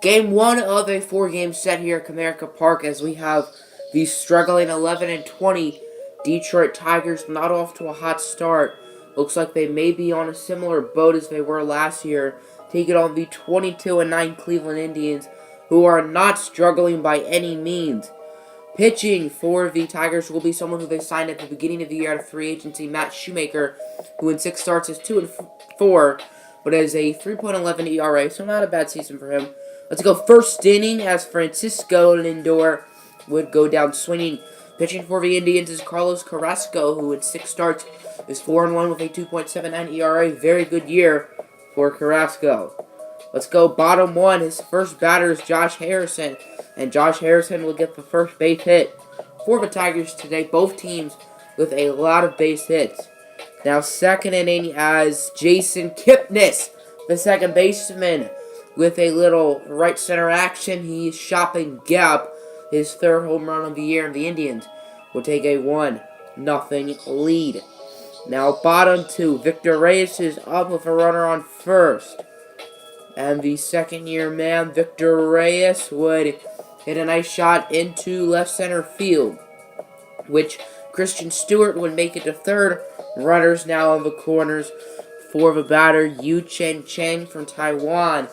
Game 1 of a 4-game set here at Comerica Park as we have the struggling 11-20 Detroit Tigers not off to a hot start. Looks like they may be on a similar boat as they were last year, taking on the 22-9 Cleveland Indians, who are not struggling by any means. Pitching for the Tigers will be someone who they signed at the beginning of the year out of free agency, Matt Shoemaker, who in 6 starts is 2-4, but has a 3.11 ERA, so not a bad season for him. Let's go first inning as Francisco Lindor would go down swinging. Pitching for the Indians is Carlos Carrasco, who in 6 starts is 4-1 with a 2.79 ERA. Very good year for Carrasco. Let's go bottom 1. His first batter is Josh Harrison, and Josh Harrison will get the first base hit for the Tigers today. Both teams with a lot of base hits. Now second inning as Jason Kipnis, the second baseman, with a little right center action. He's shopping gap, his third home run of the year, and the Indians will take a 1-0 lead. Now bottom 2, Victor Reyes is up with a runner on first. And the second-year man, Victor Reyes, would hit a nice shot into left center field, which Christian Stewart would make it to third. Runners now on the corners for the batter, Yu Chen Cheng from Taiwan.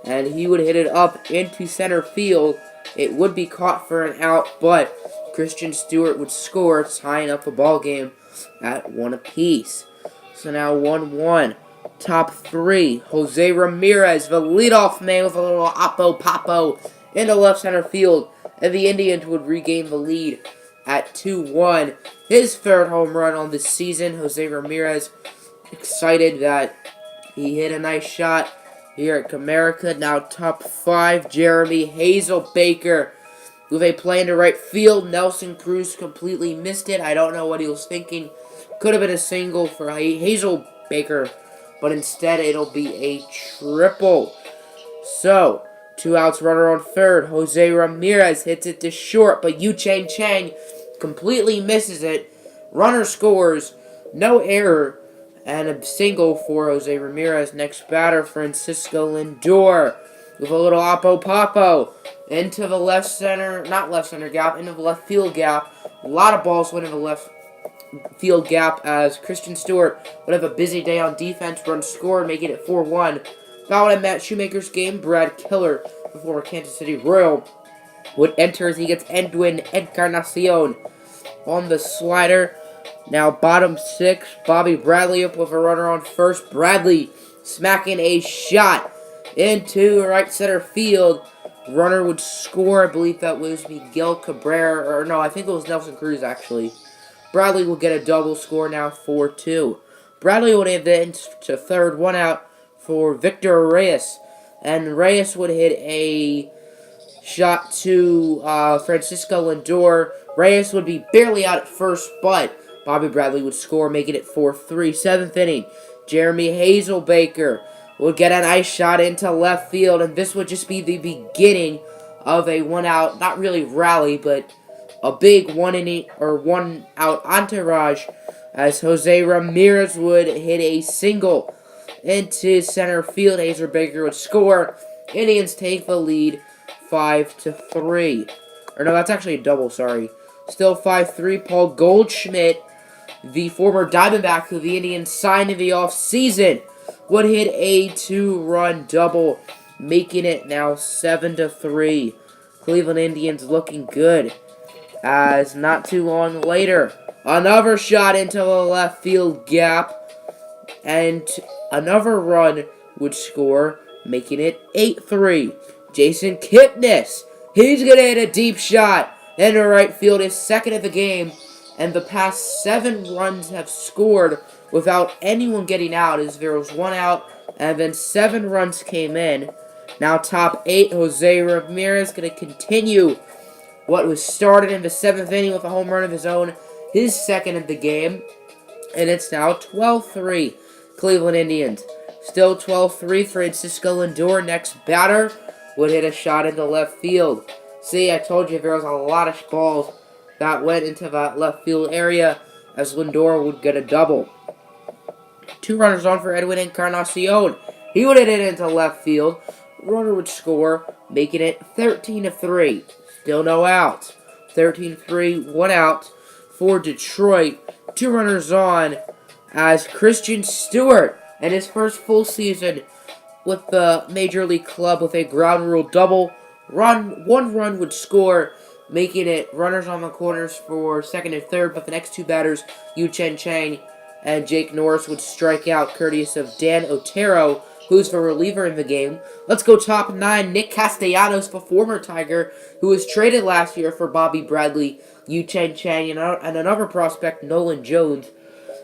And he would hit it up into center field. It would be caught for an out, but Christian Stewart would score, tying up the ball game at 1 apiece. So now 1-1. Top 3, Jose Ramirez, the leadoff man with a little oppo-popo into left center field. And the Indians would regain the lead at 2-1. His third home run on the season. Jose Ramirez excited that he hit a nice shot here at Comerica. Now top 5, Jeremy Hazelbaker with a play into right field. Nelson Cruz completely missed it. I don't know what he was thinking. Could have been a single for Hazelbaker, but instead it'll be a triple. So 2 outs, runner on third. Jose Ramirez hits it to short, but Yu Chen Cheng completely misses it. Runner scores, no error, and a single for Jose Ramirez. Next batter, Francisco Lindor with a little oppo-popo into the left center, not left center gap, into the left field gap. A lot of balls went into the left field gap as Christian Stewart would have a busy day on defense. Run scored, making it 4-1. Fouled in Matt Shoemaker's game, Brad Keller, the former Kansas City Royal, would enter as he gets Edwin Encarnacion on the slider. Now bottom 6, Bobby Bradley up with a runner on first. Bradley smacking a shot into right center field. Runner would score. I believe that was Miguel Cabrera, or no, I think it was Nelson Cruz actually. Bradley will get a double score now, 4-2. Bradley would advance to third, 1 out for Victor Reyes. And Reyes would hit a shot to Francisco Lindor. Reyes would be barely out at first, but Bobby Bradley would score, making it 4-3. 7th inning, Jeremy Hazelbaker would get a nice shot into left field, and this would just be the beginning of a 1-out, not really rally, but a big 1-out entourage as Jose Ramirez would hit a single into center field. Hazelbaker would score. Indians take the lead 5-3. Or no, that's actually a double, sorry. Still 5-3. Paul Goldschmidt, the former Diamondback who the Indians signed in the offseason, would hit a 2-run double, making it now 7-3. Cleveland Indians looking good. As not too long later, another shot into the left field gap, and another run would score, making it 8-3. Jason Kipnis, he's going to hit a deep shot into right field, his second of the game, and the past 7 runs have scored without anyone getting out, as there was 1 out, and then 7 runs came in. Now top 8, Jose Ramirez going to continue what was started in the 7th inning with a home run of his own, his second of the game. And it's now 12-3, Cleveland Indians. Still 12-3, Francisco Lindor, next batter, would hit a shot into left field. See, I told you there was a lot of balls that went into that left field area as Lindor would get a double. 2 runners on for Edwin Encarnacion. He would hit it into left field. Runner would score, making it 13-3. Still no outs. 13-3, 1 out for Detroit. 2 runners on as Christian Stewart in his first full season with the Major League club with a ground rule double. One run would score, making it runners on the corners for second and third, but the next 2 batters, Yu Chen Chang and Jake Norris, would strike out courteous of Dan Otero, who's the reliever in the game. Let's go top 9. Nick Castellanos, the former Tiger, who was traded last year for Bobby Bradley, Yu Chen Chang, and another prospect, Nolan Jones,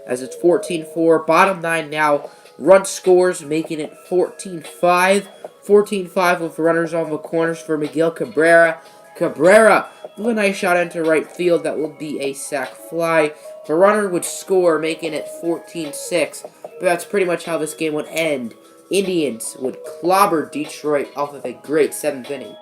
as it's 14-4. Bottom 9 now. Run scores, making it 14-5. 14-5 with runners on the corners for Miguel Cabrera. Cabrera with a nice shot into right field. That will be a sac fly. The runner would score, making it 14-6. But that's pretty much how this game would end. Indians would clobber Detroit off of a great 7th inning.